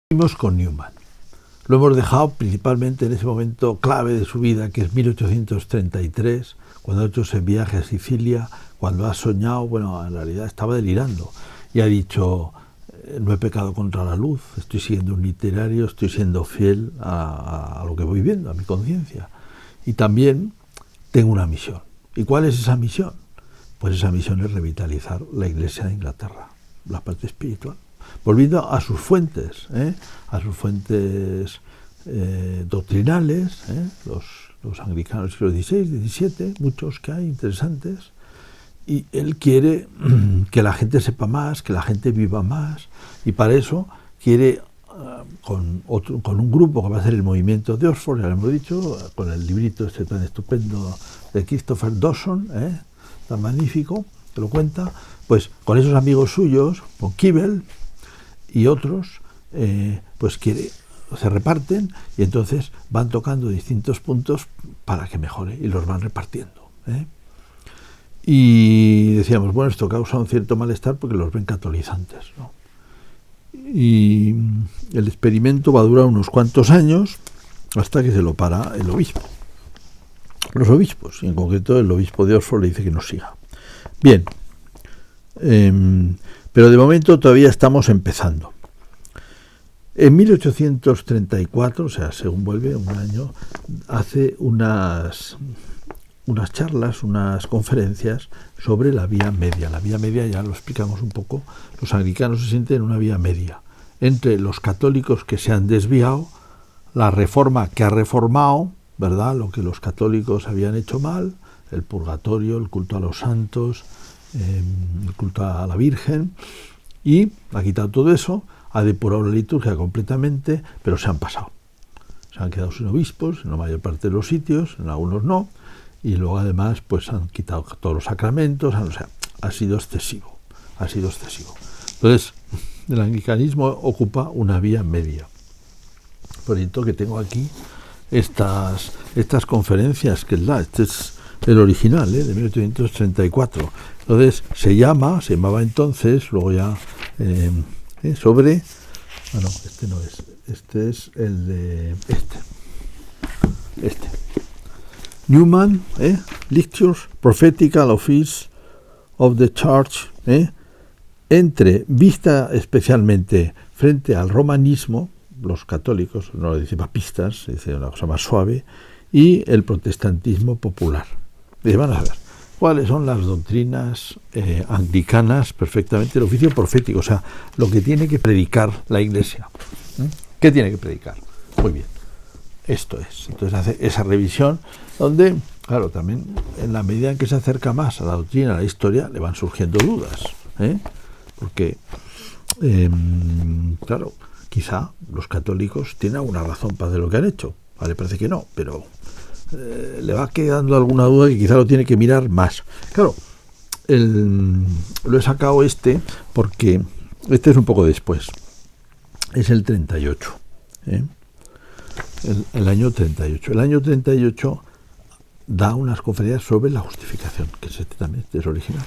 Seguimos con Newman. Lo hemos dejado principalmente en ese momento clave de su vida, que es 1833, cuando ha hecho ese viaje a Sicilia, cuando ha soñado, bueno, en realidad estaba delirando, y ha dicho, no he pecado contra la luz, estoy siguiendo un literario, estoy siendo fiel a lo que voy viendo, a mi conciencia. Y también tengo una misión. ¿Y cuál es esa misión? Pues esa misión es revitalizar la Iglesia de Inglaterra, la parte espiritual. Volviendo a sus fuentes, doctrinales, los anglicanos del siglo XVI, XVII, muchos que hay interesantes, y él quiere que la gente sepa más, que la gente viva más, y para eso quiere, con un grupo que va a ser el movimiento de Oxford, ya lo hemos dicho, con el librito este tan estupendo de Christopher Dawson, tan magnífico, que lo cuenta, pues con esos amigos suyos, con Keble y otros, pues se reparten y entonces van tocando distintos puntos para que mejore y los van repartiendo. Y decíamos, bueno, esto causa un cierto malestar porque los ven catolizantes, ¿no? Y el experimento va a durar unos cuantos años hasta que se lo para el obispo. Los obispos, y en concreto el obispo de Oxford le dice que no siga. Bien, pero de momento todavía estamos empezando. En 1834, o sea, según vuelve un año, hace unas charlas, unas conferencias sobre la vía media. La vía media, ya lo explicamos un poco, los anglicanos se sienten en una vía media entre los católicos que se han desviado, la reforma que ha reformado, ¿verdad?, lo que los católicos habían hecho mal, el purgatorio, el culto a los santos, el culto a la Virgen, y ha quitado todo eso, ha depurado la liturgia completamente, pero se han pasado. Se han quedado sin obispos en la mayor parte de los sitios, en algunos no, y luego además pues han quitado todos los sacramentos, o sea, ha sido excesivo. Entonces, el anglicanismo ocupa una vía media. Por cierto, que tengo aquí estas conferencias que él da. Este es el original, de 1834. Entonces, se llamaba entonces, luego ya, sobre... Ah, no, este no es. Este es el de... Este. Newman, Lectures, Prophetical Office of the Church, vista especialmente frente al romanismo, los católicos, no lo dice papistas, dice una cosa más suave, y el protestantismo popular. Y van a ver cuáles son las doctrinas anglicanas, perfectamente el oficio profético, o sea, lo que tiene que predicar la Iglesia. ¿Qué tiene que predicar? Muy bien, esto es. Entonces hace esa revisión donde, claro, también en la medida en que se acerca más a la doctrina, a la historia, le van surgiendo dudas, porque, claro, quizá los católicos tienen alguna razón para hacer lo que han hecho, vale, parece que no, pero le va quedando alguna duda que quizá lo tiene que mirar más. Claro, lo he sacado porque este es un poco después, es el 38, el año 38. El año 38 da unas conferencias sobre la justificación, que también es original.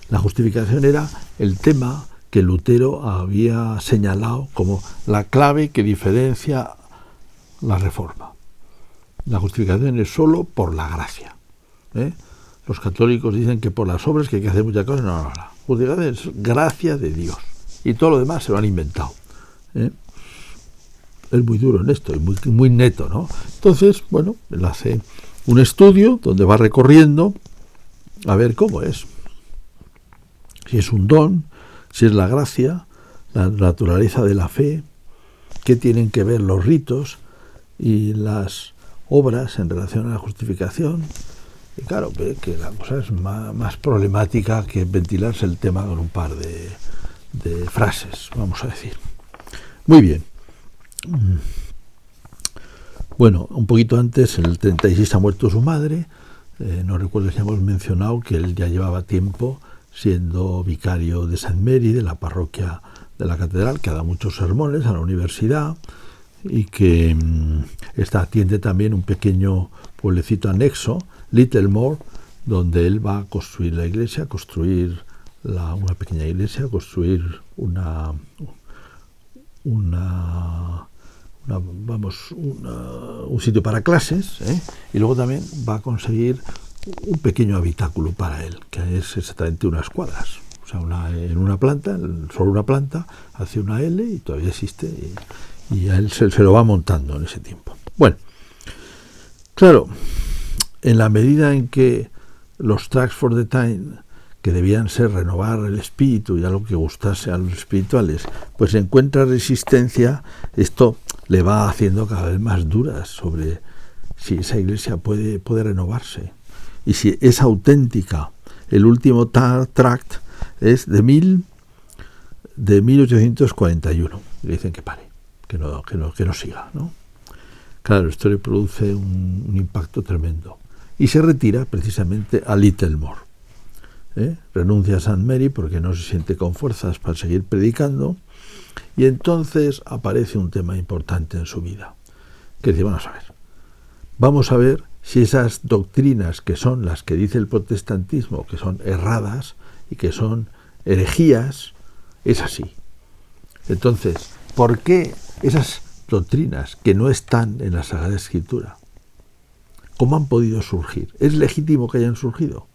La justificación era el tema que Lutero había señalado como la clave que diferencia la reforma. La justificación es solo por la gracia. Los católicos dicen que por las obras que hay que hacer muchas cosas. No. La justificación es gracia de Dios. Y todo lo demás se lo han inventado. Es muy duro en esto y muy, muy neto, ¿no? Entonces, bueno, él hace un estudio donde va recorriendo a ver cómo es. Si es un don, si es la gracia, la naturaleza de la fe, qué tienen que ver los ritos y las obras en relación a la justificación. Y claro, ve que la cosa es más problemática que ventilarse el tema con un par de frases, vamos a decir. Muy bien. Bueno, un poquito antes, en el 36 ha muerto su madre. No recuerdo si hemos mencionado que él ya llevaba tiempo siendo vicario de St. Mary, de la parroquia de la catedral, que ha dado muchos sermones a la universidad y que atiende también un pequeño pueblecito anexo, Littlemore, donde él va a construir la iglesia, construir una pequeña iglesia, construir un sitio para clases, y luego también va a conseguir un pequeño habitáculo para él, que es exactamente unas cuadras. O sea, en una planta, solo una planta, hace una L y todavía existe, y a él se lo va montando en ese tiempo. Bueno, claro, en la medida en que los tracks for the time, que debían ser renovar el espíritu y algo que gustase a los espirituales, pues encuentra resistencia, esto le va haciendo cada vez más dudas sobre si esa iglesia puede renovarse y si es auténtica. El último tract es de 1841. Le dicen que pare, que no siga, ¿no? Claro, esto le produce un impacto tremendo. Y se retira precisamente a Littlemore. Renuncia a St. Mary porque no se siente con fuerzas para seguir predicando. Y entonces aparece un tema importante en su vida. Que dice, vamos a ver si esas doctrinas que son las que dice el protestantismo, que son erradas y que son herejías, es así. Entonces, ¿por qué esas doctrinas que no están en la Sagrada Escritura, cómo han podido surgir? ¿Es legítimo que hayan surgido?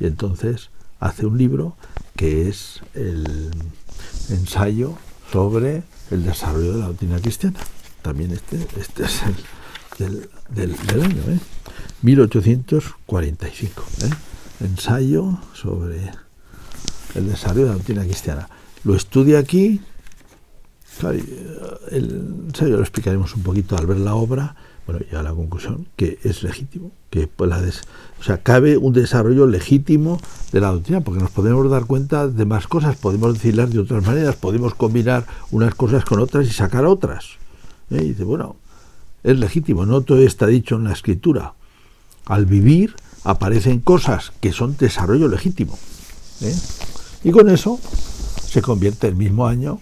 Y entonces hace un libro que es el ensayo sobre el desarrollo de la doctrina cristiana. También este es el del año, 1845. Ensayo sobre el desarrollo de la doctrina cristiana. Lo estudia aquí. Claro, el ensayo lo explicaremos un poquito al ver la obra. Bueno, ya la conclusión que es legítimo, que cabe un desarrollo legítimo de la doctrina, porque nos podemos dar cuenta de más cosas, podemos decirlas de otras maneras, podemos combinar unas cosas con otras y sacar otras. Y dice, es legítimo, no todo está dicho en la Escritura. Al vivir aparecen cosas que son desarrollo legítimo. Y con eso se convierte el mismo año,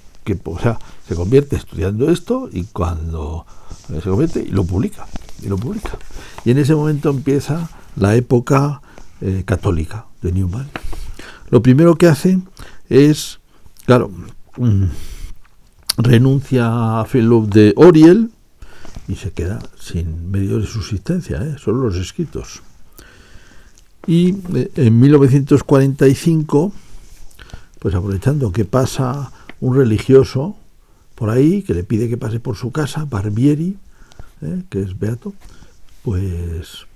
se convierte estudiando esto y cuando se convierte y lo publica. Y en ese momento empieza la época católica de Newman. Lo primero que hace es, renuncia a Fellow de Oriel y se queda sin medios de subsistencia, solo los escritos. Y en 1945, pues aprovechando que pasa un religioso por ahí, que le pide que pase por su casa, Barbieri, que es beato, pues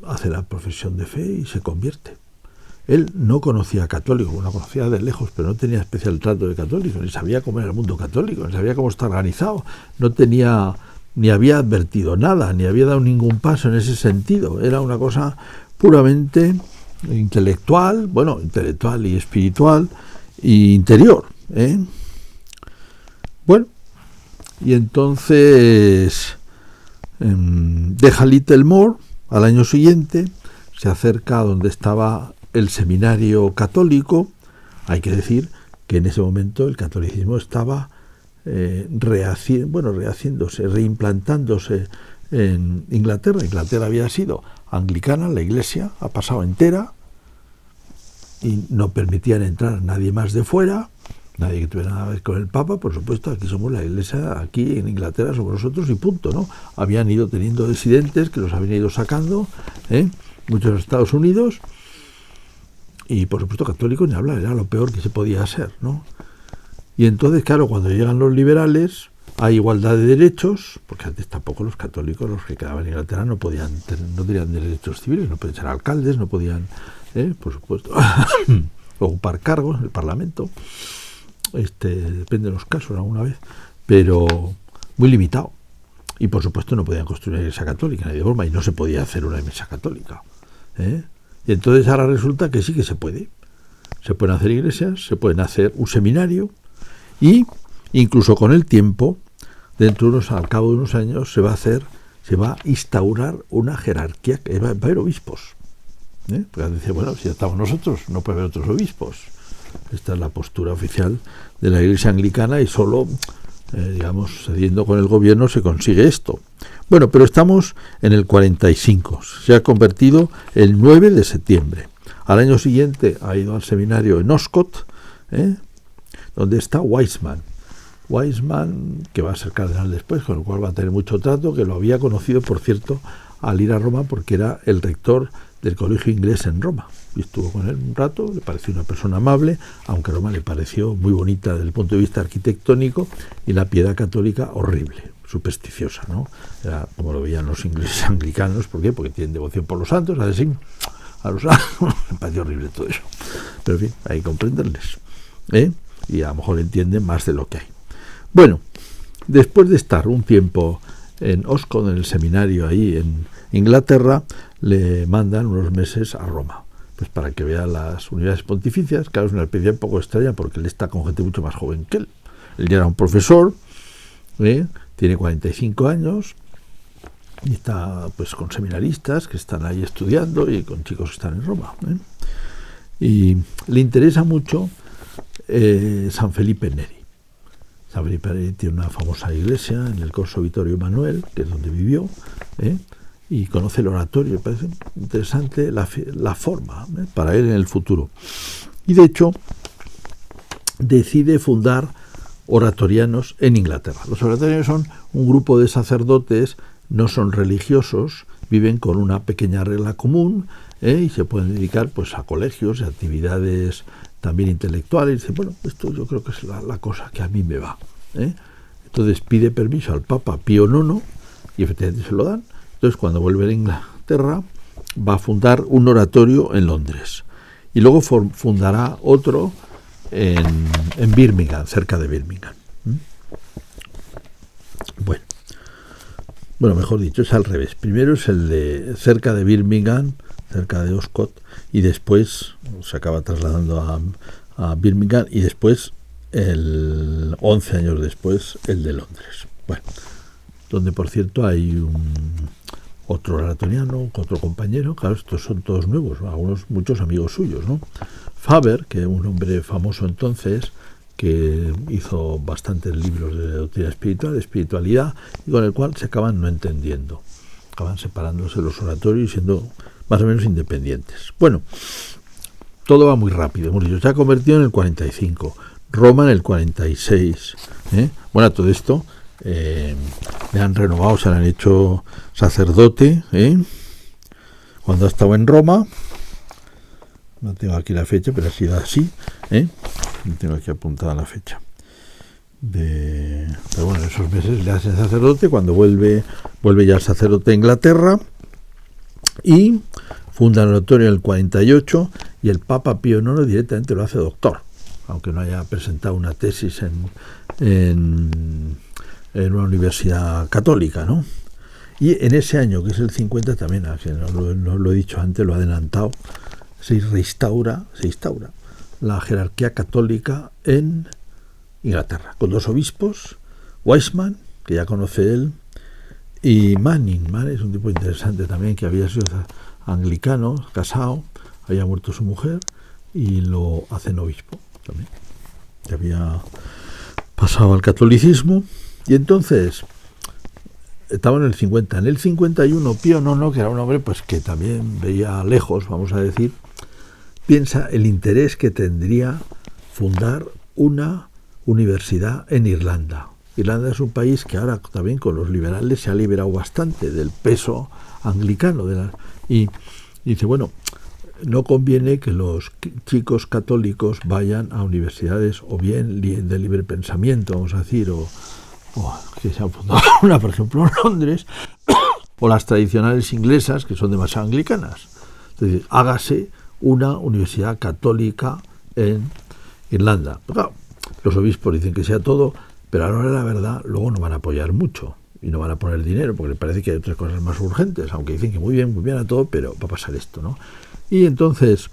hace la profesión de fe y se convierte. Él no conocía católico, lo conocía de lejos, pero no tenía especial trato de católico, ni sabía cómo era el mundo católico, ni sabía cómo está organizado, no tenía, ni había advertido nada, ni había dado ningún paso en ese sentido. Era una cosa puramente intelectual y espiritual e interior. Y entonces deja Littlemore al año siguiente, se acerca a donde estaba el seminario católico. Hay que decir que en ese momento el catolicismo estaba rehaciéndose, reimplantándose en Inglaterra. Inglaterra había sido anglicana, la iglesia ha pasado entera y no permitían entrar nadie más de fuera, nadie que tuviera nada que ver con el Papa. Por supuesto, aquí somos la iglesia, aquí en Inglaterra somos nosotros y punto, ¿no? Habían ido teniendo disidentes que los habían ido sacando, muchos de Estados Unidos, y por supuesto católicos ni hablar, era lo peor que se podía hacer, ¿no? Y entonces, claro, cuando llegan los liberales, hay igualdad de derechos, porque antes tampoco los católicos, los que quedaban en Inglaterra, no tenían derechos civiles, no podían ser alcaldes, no podían, por supuesto, ocupar cargos en el Parlamento. Depende de los casos alguna vez, pero muy limitado. Y por supuesto no podían construir una iglesia católica, ni de broma, y no se podía hacer una iglesia católica. Y entonces ahora resulta que sí que se puede. Se pueden hacer iglesias, se pueden hacer un seminario, y incluso con el tiempo, al cabo de unos años, se va a instaurar una jerarquía, que va a haber obispos. Porque dice, si estamos nosotros, no puede haber otros obispos. Esta es la postura oficial de la Iglesia anglicana y solo, cediendo con el gobierno se consigue esto. Pero estamos en el 45. Se ha convertido el 9 de septiembre. Al año siguiente ha ido al seminario en Oscott, donde está Wiseman. Weizmann, que va a ser cardenal después, con el cual va a tener mucho trato, que lo había conocido, por cierto, al ir a Roma, porque era el rector del colegio inglés en Roma. Y estuvo con él un rato, le pareció una persona amable, aunque Roma le pareció muy bonita desde el punto de vista arquitectónico, y la piedad católica horrible, supersticiosa, ¿no? Era como lo veían los ingleses anglicanos. ¿Por qué? Porque tienen devoción por los santos, así, a los santos. Me pareció horrible todo eso. Pero en fin, hay que comprenderles, ¿eh? Y a lo mejor entienden más de lo que hay. Bueno, después de estar un tiempo en Oscott, en el seminario ahí en Inglaterra, le mandan unos meses a Roma, pues para que vea las unidades pontificias. Claro, es una experiencia un poco extraña porque él está con gente mucho más joven que él. Él ya era un profesor, tiene 45 años, y está pues con seminaristas que están ahí estudiando y con chicos que están en Roma, y le interesa mucho San Felipe Neri. San Felipe Neri tiene una famosa iglesia en el Corso Vittorio Emanuele, que es donde vivió, y conoce el oratorio. Me parece interesante la forma para él en el futuro. Y de hecho decide fundar oratorianos en Inglaterra. Los oratorianos son un grupo de sacerdotes, no son religiosos, viven con una pequeña regla común, y se pueden dedicar pues a colegios y actividades también intelectuales. Y dice, bueno, esto yo creo que es la cosa que a mí me va. Entonces pide permiso al Papa Pío IX y efectivamente se lo dan. Entonces cuando vuelve a Inglaterra va a fundar un oratorio en Londres y luego fundará otro en Birmingham, cerca de Birmingham. Bueno, mejor dicho, es al revés. Primero es el de cerca de Birmingham, cerca de Oscott, y después se acaba trasladando a Birmingham, y después, 11 años después, el de Londres. Bueno, donde por cierto hay otro oratoriano, otro compañero. Claro, estos son todos nuevos, muchos amigos suyos, ¿no? Faber, que es un hombre famoso entonces, que hizo bastantes libros de doctrina espiritual, de espiritualidad, y con el cual se acaban no entendiendo. Acaban separándose los oratorios y siendo más o menos independientes. Bueno, todo va muy rápido. Hemos dicho, se ha convertido en el 45, Roma en el 46. Bueno, todo esto le han renovado, se le han hecho sacerdote. Cuando ha estado en Roma, no tengo aquí la fecha, pero ha sido así. Tengo aquí apuntada la fecha. Pero bueno, esos meses le hacen sacerdote. Cuando vuelve ya el sacerdote a Inglaterra y funda el oratorio en el 48, y el Papa Pío IX directamente lo hace doctor, aunque no haya presentado una tesis en una universidad católica, ¿no? Y en ese año, que es el 50, también, no lo he dicho antes, lo he adelantado, se instaura la jerarquía católica en Inglaterra, con dos obispos, Weizmann, que ya conoce él, y Manning. Manning es un tipo interesante también, que había sido anglicano, casado, había muerto su mujer, y lo hacen obispo también, que había pasado al catolicismo. Y entonces estaba en el 50. En el 51, Pío IX, que era un hombre pues que también veía lejos, vamos a decir, piensa el interés que tendría fundar una universidad en Irlanda. Irlanda es un país que ahora también con los liberales se ha liberado bastante del peso anglicano. Y dice, bueno, no conviene que los chicos católicos vayan a universidades o bien de libre pensamiento, vamos a decir, o que se han fundado una, por ejemplo, en Londres, o las tradicionales inglesas, que son demasiado anglicanas. Entonces, hágase una universidad católica en Irlanda. Pero claro, los obispos dicen que sea todo, pero a la hora de la verdad luego no van a apoyar mucho y no van a poner dinero, porque les parece que hay otras cosas más urgentes, aunque dicen que muy bien a todo, pero va a pasar esto, ¿no? Y entonces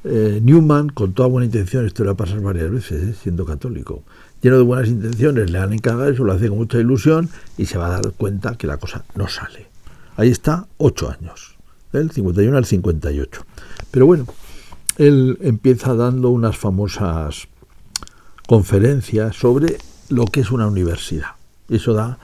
Newman, con toda buena intención, esto le va a pasar varias veces, siendo católico, lleno de buenas intenciones, le han encargado eso, lo hace con mucha ilusión y se va a dar cuenta que la cosa no sale. Ahí está, 8 años, del 51 al 58. Pero bueno, él empieza dando unas famosas conferencias sobre lo que es una universidad. Eso da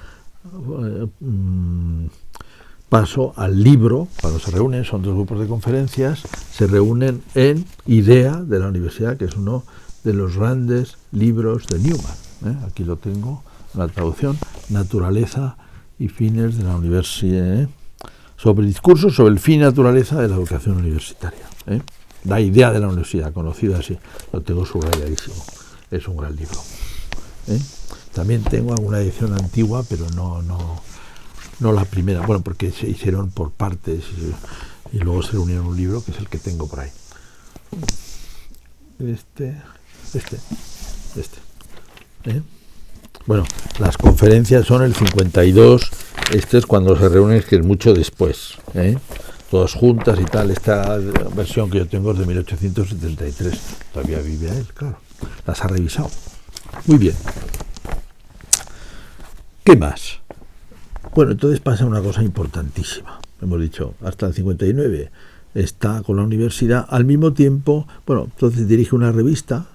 paso al libro. Cuando se reúnen, son 2 grupos de conferencias, se reúnen en Idea de la Universidad, que es uno de los grandes libros de Newman, Aquí lo tengo, la traducción, Naturaleza y fines de la universidad, sobre discursos sobre el fin y naturaleza de la educación universitaria. La idea de la universidad, conocida así, lo tengo subrayadísimo. Es un gran libro. También tengo alguna edición antigua, pero no la primera, bueno, porque se hicieron por partes y luego se reunieron un libro que es el que tengo por ahí. Bueno, las conferencias son el 52, este es cuando se reúnen, que es mucho después, todas juntas y tal. Esta versión que yo tengo es de 1873, todavía vive él, claro, las ha revisado. Muy bien. ¿Qué más? Bueno, entonces pasa una cosa importantísima. Hemos dicho, hasta el 59 está con la universidad, al mismo tiempo, bueno, entonces dirige una revista,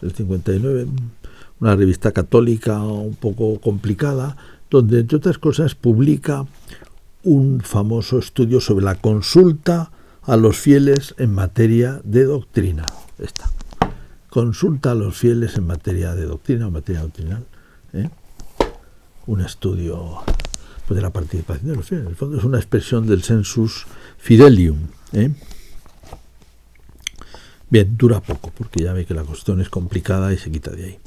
el 59, una revista católica un poco complicada, donde, entre otras cosas, publica un famoso estudio sobre la consulta a los fieles en materia de doctrina. Consulta a los fieles en materia de doctrina o materia doctrinal. Un estudio pues, de la participación de los fieles. En el fondo es una expresión del sensus fidelium. Bien, dura poco, porque ya ve que la cuestión es complicada y se quita de ahí.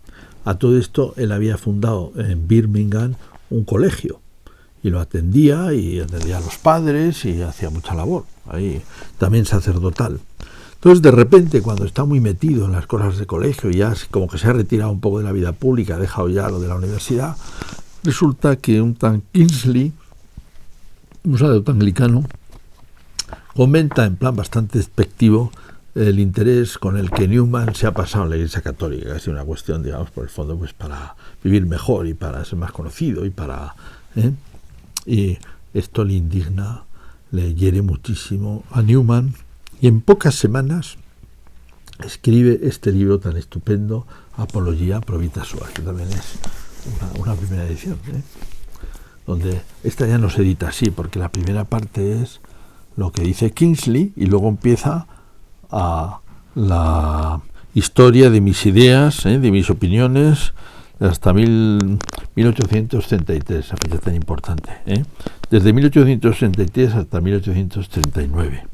A todo esto, él había fundado en Birmingham un colegio y lo atendía a los padres y hacía mucha labor, ahí también sacerdotal. Entonces, de repente, cuando está muy metido en las cosas de colegio y ya como que se ha retirado un poco de la vida pública, ha dejado ya lo de la universidad, resulta que un tal Kingsley, un sacerdote anglicano, comenta en plan bastante despectivo el interés con el que Newman se ha pasado en la Iglesia Católica, que ha sido una cuestión, digamos, por el fondo, pues para vivir mejor y para ser más conocido y para... Y esto le indigna, le hiere muchísimo a Newman, y en pocas semanas escribe este libro tan estupendo, Apología pro vita sua, que también es una primera edición, donde esta ya no se edita así, porque la primera parte es lo que dice Kingsley y luego empieza a la historia de mis ideas, de mis opiniones, hasta 1833, esa fecha tan importante. Desde 1833 hasta 1839,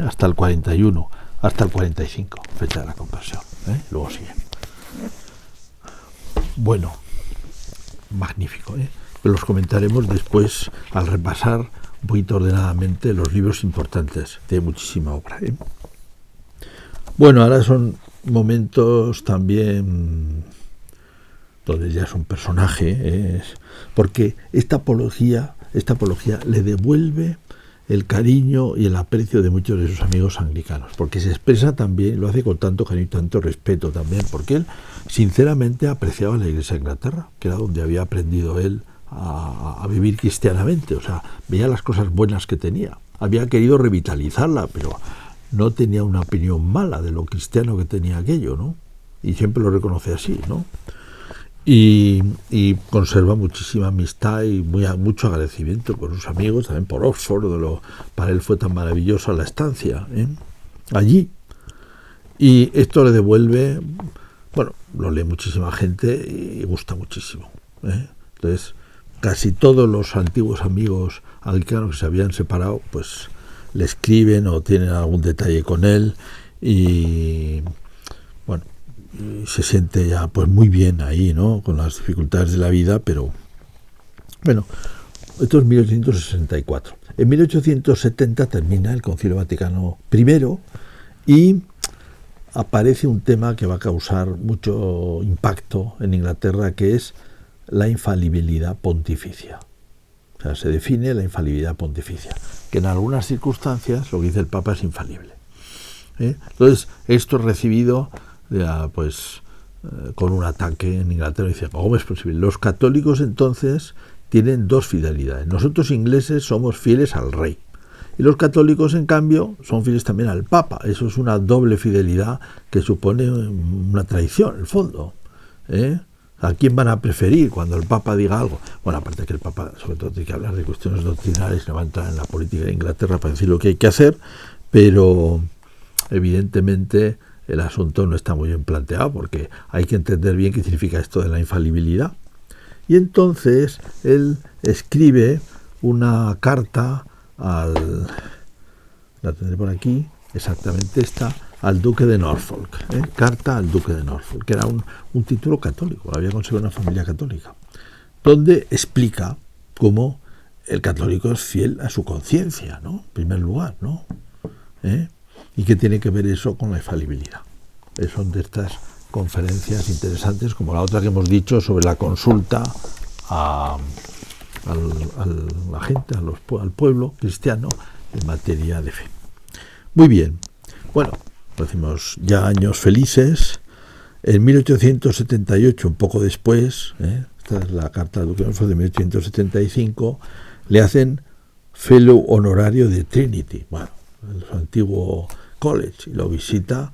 hasta el 41, hasta el 45, fecha de la conversión. Luego sigue. Bueno, magnífico. Los comentaremos después al repasar un poquito ordenadamente los libros importantes. Tiene muchísima obra. Bueno, ahora son momentos también donde ya es un personaje, porque esta apología le devuelve el cariño y el aprecio de muchos de sus amigos anglicanos, porque se expresa también, lo hace con tanto cariño y tanto respeto también, porque él sinceramente apreciaba la Iglesia de Inglaterra, que era donde había aprendido él a vivir cristianamente, o sea, veía las cosas buenas que tenía, había querido revitalizarla, pero no tenía una opinión mala de lo cristiano que tenía aquello, ¿no? Y siempre lo reconoce así, ¿no? Y conserva muchísima amistad y mucho agradecimiento con sus amigos, también por Oxford, para él fue tan maravillosa la estancia allí. Y esto le devuelve, bueno, lo lee muchísima gente y gusta muchísimo. Entonces, casi todos los antiguos amigos anglicanos que se habían separado, pues le escriben o tienen algún detalle con él y bueno, se siente ya pues muy bien ahí, ¿no? Con las dificultades de la vida, pero bueno, esto es 1864. En 1870 termina el Concilio Vaticano I y aparece un tema que va a causar mucho impacto en Inglaterra, que es la infalibilidad pontificia. O sea, se define la infalibilidad pontificia, que en algunas circunstancias lo que dice el Papa es infalible. Entonces, esto es recibido con un ataque en Inglaterra. Dice, ¿cómo es posible? Los católicos entonces tienen dos fidelidades. Nosotros ingleses somos fieles al rey. Y los católicos, en cambio, son fieles también al Papa. Eso es una doble fidelidad que supone una traición, en el fondo. ¿A quién van a preferir cuando el Papa diga algo? Bueno, aparte que el Papa, sobre todo, tiene que hablar de cuestiones doctrinales, no va a entrar en la política de Inglaterra para decir lo que hay que hacer, pero evidentemente el asunto no está muy bien planteado, porque hay que entender bien qué significa esto de la infalibilidad. Y entonces él escribe una carta la tendré por aquí, exactamente esta, al duque de Norfolk, carta al duque de Norfolk, que era un título católico, había conseguido una familia católica, donde explica cómo el católico es fiel a su conciencia, ¿no? En primer lugar, ¿no? Y qué tiene que ver eso con la infalibilidad. Son de estas conferencias interesantes, como la otra que hemos dicho sobre la consulta a la gente, al pueblo cristiano en materia de fe. Muy bien, bueno, decimos ya años felices. En 1878, un poco después, esta es la carta del duque de Norfolk de 1875, le hacen fellow honorario de Trinity, bueno, en su antiguo college, y lo visitan,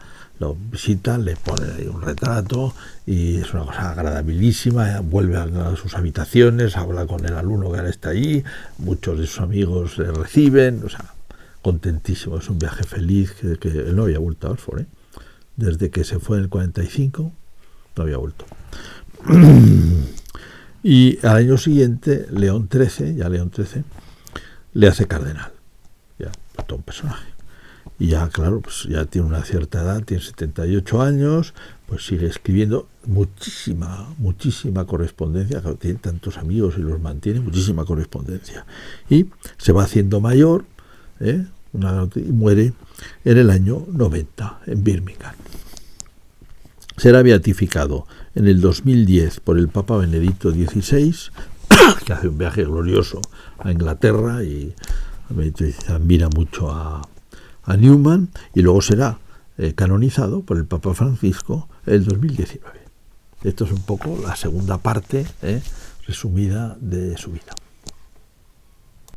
le ponen ahí un retrato y es una cosa agradabilísima, vuelve a sus habitaciones, habla con el alumno que ahora está allí, muchos de sus amigos le reciben, o sea, contentísimo, es un viaje feliz, que él no había vuelto a Oxford, desde que se fue en el 45, no había vuelto. Y al año siguiente, León XIII, le hace cardenal, ya, todo un personaje. Y ya, claro, pues ya tiene una cierta edad, tiene 78 años, pues sigue escribiendo muchísima correspondencia, claro, tiene tantos amigos y los mantiene, muchísima correspondencia. Y se va haciendo mayor, y muere en el año 90, en Birmingham. Será beatificado en el 2010 por el Papa Benedicto XVI, que hace un viaje glorioso a Inglaterra y admira mucho a Newman, y luego será canonizado por el Papa Francisco en el 2019. Esto es un poco la segunda parte resumida de su vida.